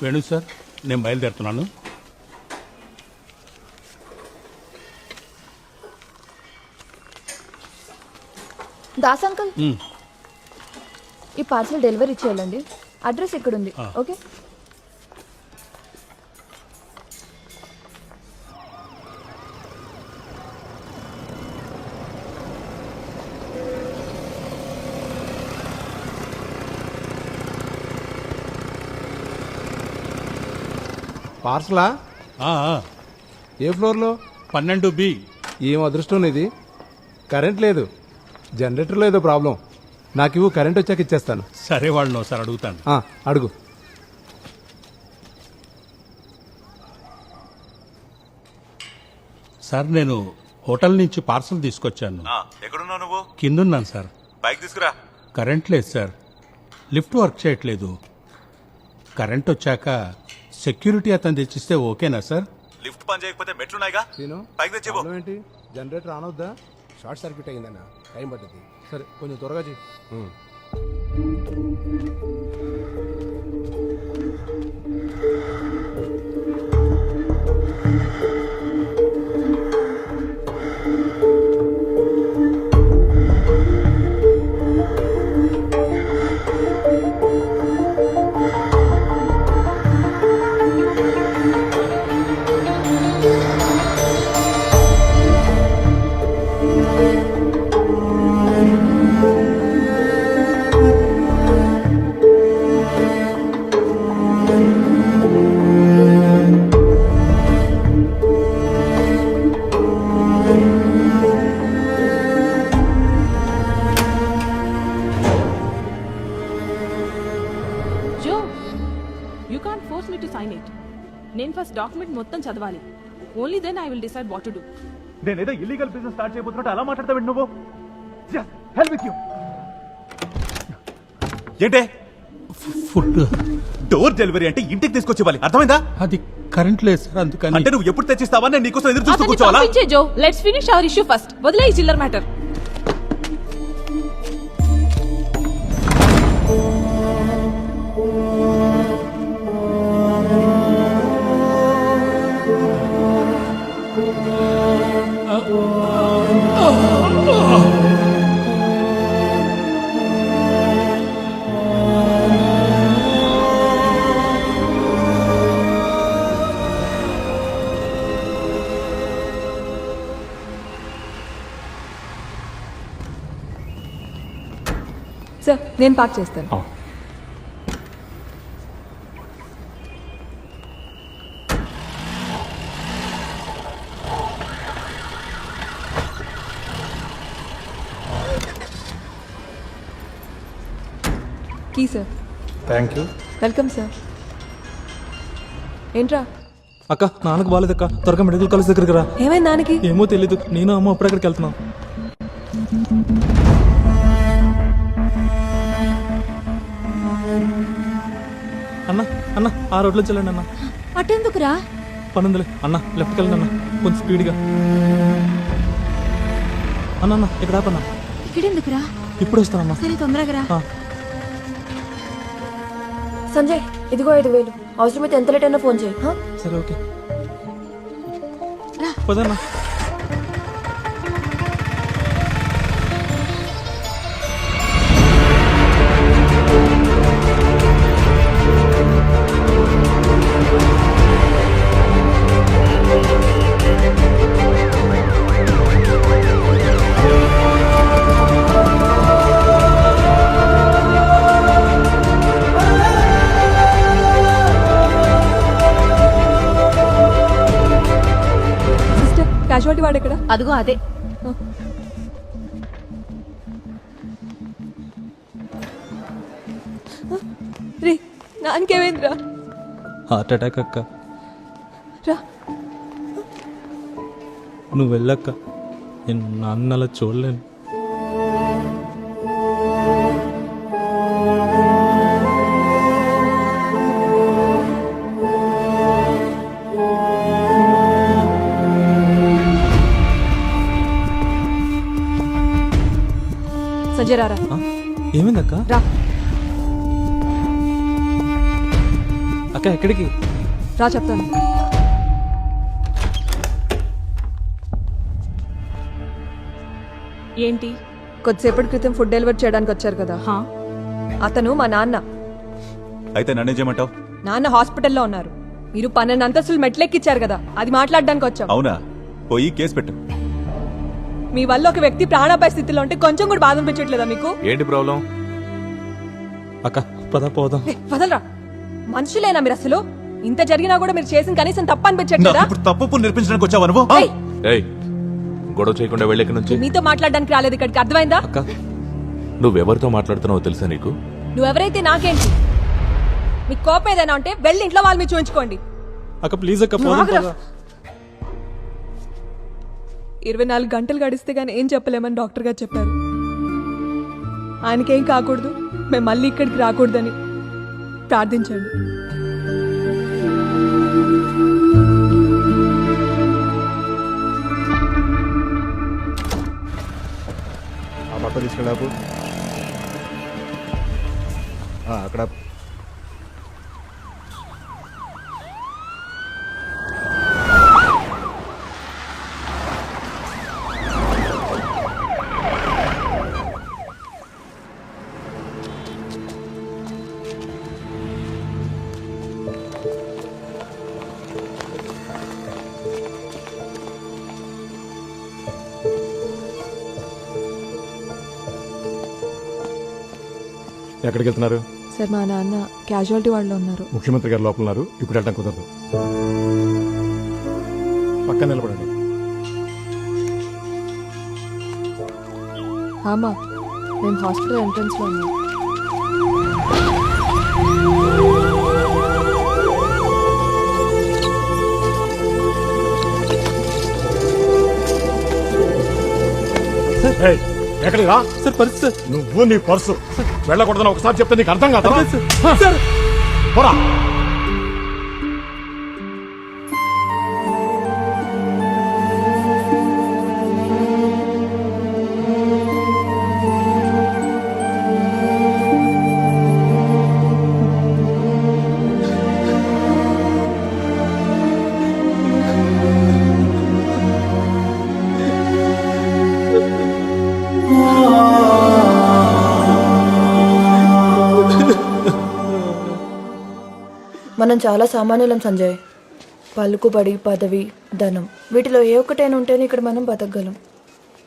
Venu sir, నేను బయలుదేరుతున్నాను. Das uncle, ఈ పార్సల్ డెలివరీ చేయాలండి. అడ్రస్ ఇక్కడుంది. ఓకే. పార్సలా? ఏ ఫ్లోర్లో? 12B. ఏం అదృష్టం ఇది, కరెంట్ లేదు. జనరేటర్లో ఏదో ప్రాబ్లం. నాకు ఇవ్వు, కరెంట్ వచ్చాక ఇచ్చేస్తాను. సరే, వాళ్ళని ఒకసారి అడుగుతాను. అడుగు. సార్, నేను హోటల్ నుంచి పార్సల్ తీసుకొచ్చాను. ఎక్కడున్నావు నువ్వు? కిందున్నాను సార్. బైక్ తీసుకురా. కరెంట్ లేదు సార్, లిఫ్ట్ వర్క్ చేయట్లేదు. కరెంట్ వచ్చాక సెక్యూరిటీ అతను తెచ్చిస్తే ఓకేనా సార్? లిఫ్ట్ పని చేయకపోతే మెట్లున్నాయిగా, బైక్ తెచ్చిపో. ఏంటి, జనరేటర్ ఆన్ అవుద్దా? షార్ట్ సర్క్యూట్ అయిందన్న, టైం పడుతుంది. సరే, కొంచెం త్వరగా చెయ్యి. నేను ఫస్ట్ డాక్యుమెంట్ మొత్తం చదవాలి. Only then I will decide what to do. నేనేదో ఇల్లీగల్ బిజినెస్ స్టార్ట్ చేయబోతున్నట్టు అలా మాట్లాడతావు నువ్వు. Help with you. ఏంటే ఫుడ్ డోర్ డెలివరీ అంటే ఇంటికి తీసుకొచ్చి ఇవ్వాలి, అర్థమైందా? అది కరెంట్ లేదు సార్, అందుకని. అంటే నువ్వు ఎప్పుడు తెచ్చిస్తావా, నేను నీకోసం ఎదురు చూస్తూ కూర్చోవాలా? Jo, let's finish our issue first. వదిలే ఈ చిల్లర్ మ్యాటర్. సార్, నేను పార్క్ చేస్తాను. Key sir. Thank you. Welcome sir. ఏంట్రా? అక్క, నాన్నకు బాగాలేదక్క, త్వరగా మెడికల్ కాలేజ్ దగ్గరికి రా. ఏమైంది నాన్నకి? ఏమో తెలీదు, నేను అమ్మ అప్పుడక్కడికి వెళ్తున్నాం. అన్న అన్న, ఆ రోడ్లో చెల్లండి అన్న. అటెందుకురా? పనుందిలే అన్న, లెఫ్ట్కి వెళ్ళండి అన్న, కొంచెం స్పీడ్గా. అన్న అన్న, ఇక్కడ ఆపన్నా. ఇక్కడెందుకురా? ఇప్పుడు వస్తానన్నా. సరే, తొందరగా రా. ఆ. సంజయ్, ఇదిగో 5,000. అవసరమైతే ఎంత లేట్ అయినా ఫోన్ చేయి. సరే, ఓకే. పదన్నా. క్యాజువాలిటీ వాడు ఎక్కడ? అదిగో అదే. రే, నాకేమైందిరా? హార్ట్ అటాక్ అక్క. రా. నువ్వు వెళ్ళక్క, నేను నాన్న అలా చూడలేను. సంజయ్, రారా. ఏమైందక్క? రా. అక్క ఎక్కడికి? రా చెప్తాను. ఏంటి? కొద్దిసేపటి క్రితం ఫుడ్ డెలివరీ చేయడానికి వచ్చారు కదా, హా? అతను మా నాన్న. అయితే నన్నేం చేయమంటావు? నాన్న హాస్పిటల్లో ఉన్నారు. మీరు 12 అంతస్తులు మెట్లెక్కిచ్చారు కదా, అది మాట్లాడడానికి వచ్చాం. అవునా? పోయి కేసు పెట్టు. మీ వల్ల ఒక వ్యక్తి ప్రాణాపాయ స్థితిలో ఉంటే కొంచెం కూడా బాధ అనిపించట్లేదా మీకు? ఏంటి ప్రాబ్లం? అక్క పద పోదాం. వదలరా, మనుషులేనా మీరు అసలు? ఇంత జరిగినా కూడా మీరు చేసిన కనీసం తప్ప నాకు అనిపించట్లేదా? ఇప్పుడు తప్పు నేర్పించడానికి వచ్చావు నువ్వు? ఏయ్, ఏయ్, గొడవ చేయకుండా వెళ్ళేక నుంచి. మీతో మాట్లాడడానికి రాలేదు ఇక్కడికి, అర్థమైందా? అక్క నువ్వెవరితో మాట్లాడుతున్నావో తెలుసా నీకు? నువ్వెవరైతే నాకేంటి? మీకు కోపం ఏదైనా ఉంటే వెళ్ళి ఇంట్లో వాళ్ళు మీరు చూపించుకోండి. అక్క ప్లీజ్ అక్క నువ్వు పోదాం ఆగురా. పద. 24 గంటలు గడిస్తే గానీ ఏం చెప్పలేమని డాక్టర్ గారు చెప్పారు. ఆయనకేం కాకూడదు, మేము మళ్ళీ ఇక్కడికి రాకూడదని ప్రార్థించండి. ఆ పక్క తీసుకెళ్ళాపు అక్కడ ఎక్కడికి వెళ్తున్నారు? సార్, మా నాన్న క్యాజువాలిటీ వాళ్ళు ఉన్నారు. ముఖ్యమంత్రి గారు లోపల ఉన్నారు, ఇప్పుడు వెళ్ళడం కుదరదు. పక్కన నిలబడండి. ఆమా, మేము హాస్పిటల్ ఎంట్రన్స్ లో ఉన్నాం. ఎక్కడికి రా సార్ పర్సు సార్. నువ్వు నీ పర్సు వెళ్ళకూడదని ఒకసారి చెప్తే నీకు అర్థం కాదా? సార్ పోరా. మనం చాలా సామాన్యులం సంజయ్. పలుకుబడి, పదవి, ధనం, వీటిలో ఏ ఒక్కటైనా ఉంటేనే ఇక్కడ మనం బతకగలం.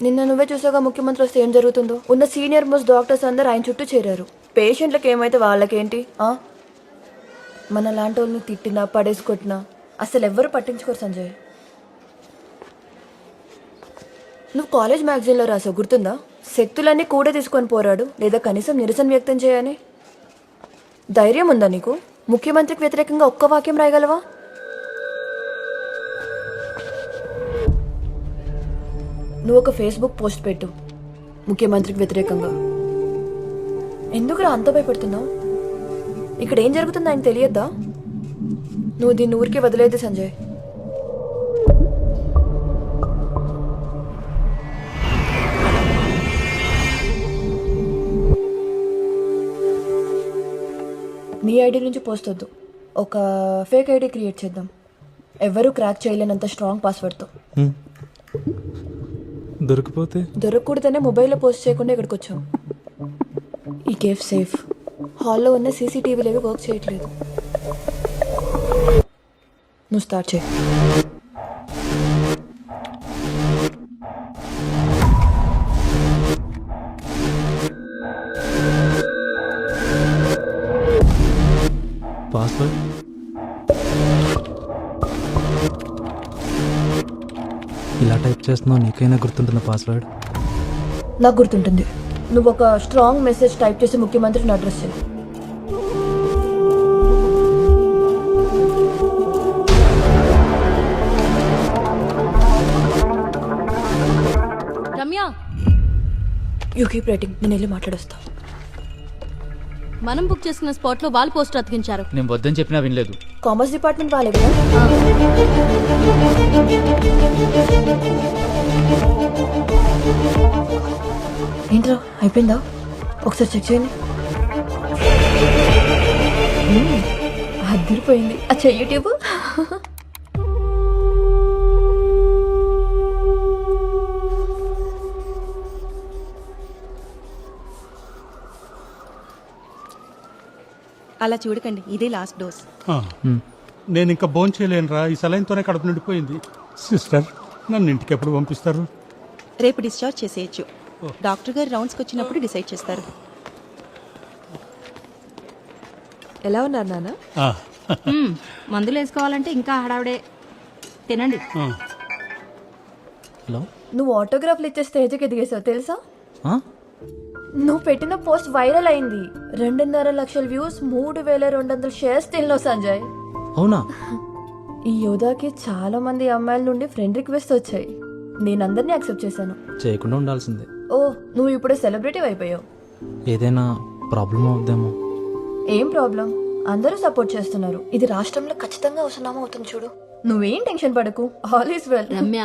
నిన్న నువ్వే చూసాగా ముఖ్యమంత్రి వస్తే ఏం జరుగుతుందో. ఉన్న సీనియర్ మోస్ట్ డాక్టర్స్ అందరూ ఆయన చుట్టూ చేరారు. పేషెంట్లకు ఏమైతే వాళ్ళకేంటి? మన లాంటి వాళ్ళని తిట్టినా పడేసుకొట్టినా అసలు ఎవ్వరు పట్టించుకోరు సంజయ్. నువ్వు కాలేజ్ మ్యాగజైన్లో రాసావు, గుర్తుందా? శక్తులన్నీ కూడా తీసుకొని పోరాడు, లేదా కనీసం నిరసన వ్యక్తం చేయని. ధైర్యం ఉందా నీకు? ముఖ్యమంత్రికి వ్యతిరేకంగా ఒక్క వాక్యం రాయగలవా? నువ్వు ఒక ఫేస్బుక్ పోస్ట్ పెట్టు ముఖ్యమంత్రికి వ్యతిరేకంగా. ఎందుకురా అంత భయపడుతున్నావు? ఇక్కడ ఏం జరుగుతుందో ఆయన తెలియద్దా? నువ్వు దీన్ని ఊరికే వదిలేదు సంజయ్. నీ ఐడి నుంచి పోస్ట్ వద్దు, ఒక ఫేక్ ఐడి క్రియేట్ చేద్దాం. ఎవరు క్రాక్ చేయలేనంత స్ట్రాంగ్ పాస్వర్డ్తో. దొరికిపోతే? దొరకకూడదనే మొబైల్లో పోస్ట్ చేయకుండా ఇక్కడికి వచ్చాం. ఈ కేఫ్ సేఫ్. హాల్లో ఉన్న సీసీటీవీలు ఏవి వర్క్ చేయట్లేదు. నువ్వు స్టార్ట్ చేయి. పాస్వర్డ్ ఇలా టైప్ చేస్తున్నావు, నీకైనా గుర్తుంటుంది పాస్వర్డ్? నాకు గుర్తుంటుంది. నువ్వు ఒక స్ట్రాంగ్ మెసేజ్ టైప్ చేసి ముఖ్యమంత్రిని అడ్రస్ చేయి. రమ్య, యూ కీప్ రైటింగ్, నేను వెళ్ళి మాట్లాడొస్తా. మనం బుక్ చేసుకున్న స్పాట్ లో వాల్ పోస్టర్ అతికించారు. నేను వద్దని చెప్పినా వినలేదు. కామర్స్ డిపార్ట్మెంట్ వాళ్ళే కదా? ఏంట్రా అయిపోయిందా? ఒకసారి చెక్ చేయండి. అదిరిపోయింది. అచ్చా యూట్యూబ్ అలా చూడకండి, ఇదే లాస్ట్ డోస్. నేను ఇంకా భోంచేయలేనురా, ఈ సలైన్తోనే కడుపు నిండిపోయింది. సిస్టర్, నన్ను ఇంటికి ఎప్పుడు పంపిస్తారు? రేపు డిశ్చార్జ్ చేసేయచ్చు. డాక్టర్ గారు రౌండ్స్కి వచ్చినప్పుడు డిసైడ్ చేస్తారు. ఎలా ఉన్నారు నాన్న? ఆ, మందులు వేసుకోవాలంటే ఇంకా హడావిడే. తినండి. హలో నువ్వు ఆటోగ్రాఫ్లు ఇచ్చే స్టేజ్కి ఎదిగేసావు తెలుసా? ఆ? నువ్వు పెట్టిన పోస్ట్ వైరల్ అయింది. 2.5 లక్షల వ్యూస్, 3,200 షేర్స్ తిన్నావు సంజయ్. అవునా? ఈ యోధాకి చాలా మంది అమ్మాయిల నుండి ఫ్రెండ్ రిక్వెస్ట్ వచ్చాయి. నేను అందరినీ యాక్సెప్ట్ చేశాను. చేయకుండా ఉండాల్సిందే. ఓ, నువ్వు ఇప్పుడే సెలబ్రిటీ అయిపోయావు. ఏదైనా ప్రాబ్లం అవుద్దేమో. ఏం ప్రాబ్లం? అందరూ సపోర్ట్ చేస్తున్నారు. ఇది రాష్ట్రంలో ఖచ్చితంగా అవసరం అవుతుంది చూడు. నువ్వేం టెన్షన్ పడకు, ఆల్ ఈస్ వెల్. రమ్య,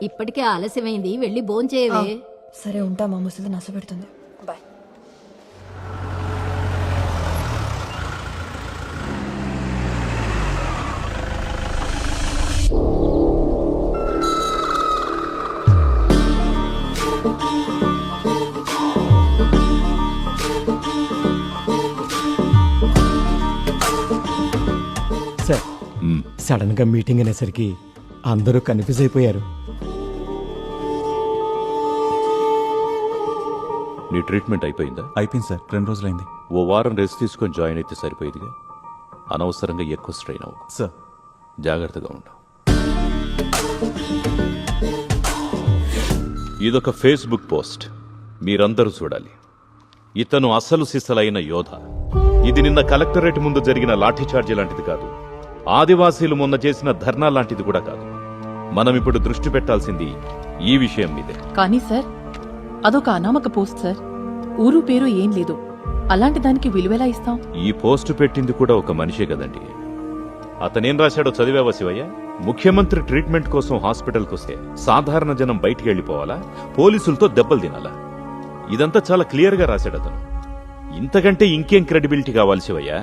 ఇప్పటికే ఆలస్యమైంది, వెళ్ళి భోంచేయవే. సరే ఉంటా, మా ముసలి నస పెడుతుంది. బాయ్. సార్, సడన్ గా మీటింగ్ అనేసరికి అందరూ కన్ఫ్యూజ్ అయిపోయారు. నీ ట్రీట్మెంట్ అయిపోయిందా? అయిపోయింది సార్, 2 రోజులైంది. ఓ వారం రెస్ట్ తీసుకొని జాయిన్ అయితే సరిపోయేదిగా. అనవసరంగా ఎక్కువ స్ట్రెయిన్ అవ్వకు. సార్, జాగ్రత్తగా ఉండు. ఇదొక ఫేస్బుక్ పోస్ట్, మీరందరూ చూడాలి. ఇతను అసలు సిసలైన యోధ. ఇది నిన్న కలెక్టరేట్ ముందు జరిగిన లాఠీచార్జీ లాంటిది కాదు. ఆదివాసీలు మొన్న చేసిన ధర్నా లాంటిది కూడా కాదు. మనం ఇప్పుడు దృష్టి పెట్టాల్సింది ఈ విషయం మీదే. కానీ సార్, అదొక అనామక పోస్ట్ సార్. ఊరు పేరు ఏం లేదు. అలాంటి దానికి విలువెలా ఇస్తాం? ఈ పోస్టు పెట్టింది కూడా ఒక మనిషే కదండి. అతనేం రాశాడో చదివావా శివయ్య? ముఖ్యమంత్రి ట్రీట్మెంట్ కోసం హాస్పిటల్కి వస్తే సాధారణ జనం బయటికి వెళ్ళిపోవాలా, పోలీసులతో దెబ్బలు తినాలా? ఇదంతా చాలా క్లియర్ గా రాశాడు అతను. ఇంతకంటే ఇంకేం క్రెడిబిలిటీ కావాలి శివయ్య?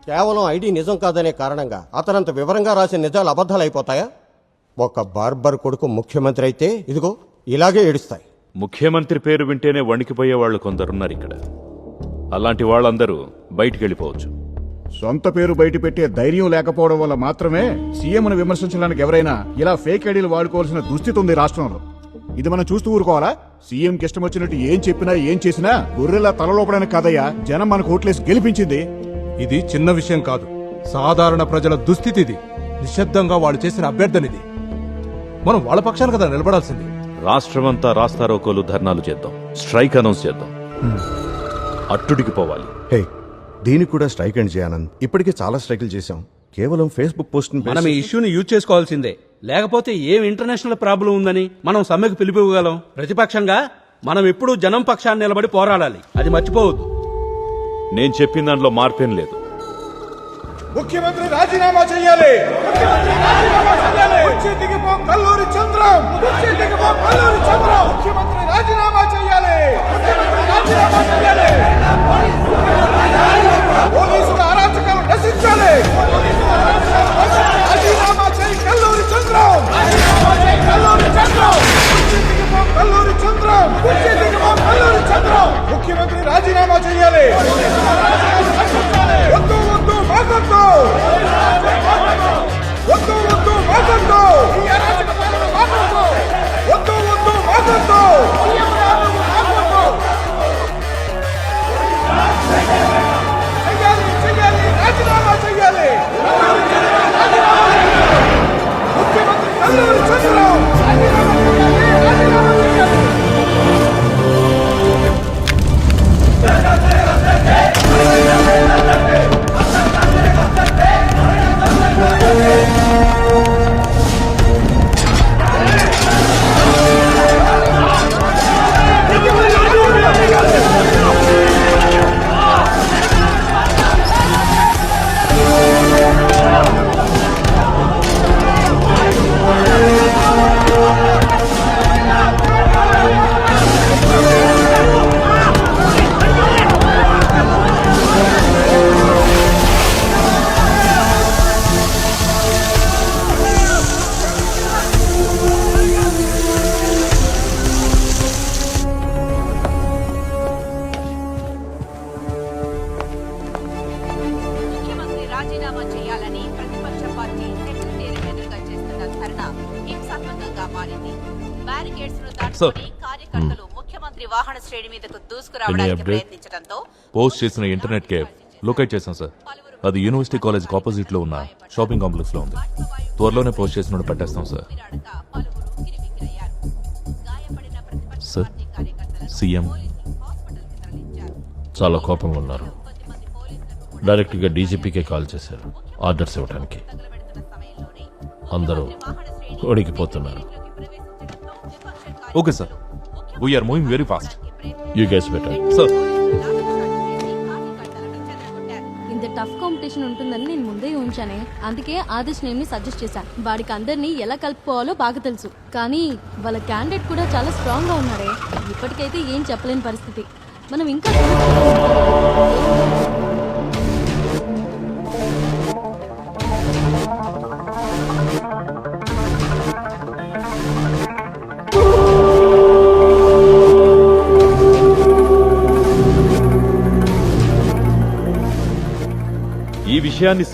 కేవలం ఐడి నిజం కాదనే కారణంగా అతనంత వివరంగా రాసిన నిజాలు అబద్ధాలు అయిపోతాయా? ఒక బార్బర్ కొడుకు ముఖ్యమంత్రి అయితే ఇదిగో ఇలాగే ఏడుస్తాయి. ముఖ్యమంత్రి పేరు వింటేనే వణికిపోయే వాళ్ళు కొందరున్నారు ఇక్కడ. అలాంటి వాళ్ళందరూ బయటికి వెళ్ళిపోవచ్చు. సొంత పేరు బయట పెట్టే ధైర్యం లేకపోవడం వల్ల మాత్రమే సీఎంను విమర్శించడానికి ఎవరైనా ఇలా ఫేక్ ఐడీలు వాడుకోవాల్సిన దుస్థితి ఉంది రాష్ట్రంలో. ఇది మనం చూస్తూ ఊరుకోవాలా? సీఎంకి ఇష్టం వచ్చినట్టు ఏం చెప్పినా ఏం చేసినా గొర్రెలా తలలోపడానికి కాదయ్యా జనం మనకు ఓట్లేసి గెలిపించింది. ఇది చిన్న విషయం కాదు, సాధారణ ప్రజల దుస్థితి ఇది. నిశ్శబ్దంగా వాళ్ళు చేసిన అభ్యర్థనిది. మనం వాళ్ళ పక్షాన కదా నిలబడాల్సింది. రాష్ట్రమంతా రాస్తారోకోలు, ధర్నాలు చేద్దాం, స్ట్రైక్ అనౌన్స్ చేద్దాం, అట్టుడికి పోవాలి. హే, దీనికి కూడా స్ట్రైక్ అండ్ చేయానంద్. ఇప్పటికే చాలా స్ట్రైకులు చేశాం. కేవలం ఫేస్బుక్ పోస్ట్ మనం ఈ ఇష్యూని యూజ్ చేసుకోవాల్సిందే. లేకపోతే ఏం ఇంటర్నేషనల్ ప్రాబ్లం ఉందని మనం సమ్మెకు పిలిపివ్వగలం? ప్రతిపక్షంగా మనం ఎప్పుడూ జనం పక్షాన్ని నిలబడి పోరాడాలి, అది మర్చిపోవద్దు. నేను చెప్పిన దాంట్లో మార్పేం లేదు. ముఖ్యమంత్రి రాజీనామా చేయాలి. కల్లూరి చంద్రం ముఖ్యమంత్రి రాజీనామా చేయాలి. పోలీసుల అరాచకాలు నశించాలి. రాజీనామా చేయి కల్లూరి చంద్రం. కల్లూరి చంద్రం ముఖ్యమంత్రి రాజీనామా చేయాలి. వద్దు వద్దు మాకొద్దు, వద్దు వద్దు మాకొద్దు, వద్దు వద్దు మాకొద్దు. చెయ్యాలి, రాజీనామా చెయ్యాలి. ముఖ్యమంత్రి కల్లూరి చంద్రం రాజీనామా చెయ్యాలి. రాజీనామా చేయాలని ప్రతిపక్ష పార్టీ సెక్రటేరియట్ ఎదురుగా చేస్తున్న ధర్నా హింసాత్మకంగా మారింది. బ్యారికేడ్స్ ను దాటుకుని కార్యకర్తలు ముఖ్యమంత్రి వాహన శ్రేణి మీదకు దూసుకురావడానికి ప్రయత్నించడంతో పోస్ట్ చేసిన ఇంటర్నెట్ కేఫ్ లొకేట్ చేశాం సార్. అది యూనివర్సిటీ కాలేజ్ ఆపోజిట్ లో ఉన్న షాపింగ్ కాంప్లెక్స్ లో ఉంది. త్వరలోనే పోస్ట్ చేసిన పట్టేస్తాం సార్. పలువురు కిరిమికిరయ్యారు. గాయపడిన ప్రతిపక్ష సార్, పార్టీ కార్యకర్తలను సీఎం హాస్పిటల్కి తరలించారు. చాలా కోపంగా ఉన్నారు. డైరెక్ట్గా డీజీపీకే కాల్ చేశారు ఆర్డర్స్ ఇవ్వడానికి. అందరూ ఒడికిపోతున్నారు. Okay sir, we're moving very fast. You guys better. Sir, ఇంత టఫ్ కాంపిటీషన్ ఉంటుందని నేను ముందే ఉంచానే. అందుకే ఆదేశ్ నేమ్ని సజెస్ట్ చేశాను. వాడికి అందరినీ ఎలా కలుపుకోవాలో బాగా తెలుసు. కానీ వాళ్ళ క్యాండిడేట్ కూడా చాలా స్ట్రాంగ్ గా ఉన్నాడే. ఇప్పటికైతే ఏం చెప్పలేని పరిస్థితి. మనం ఇంకా ఈ విషయాన్ని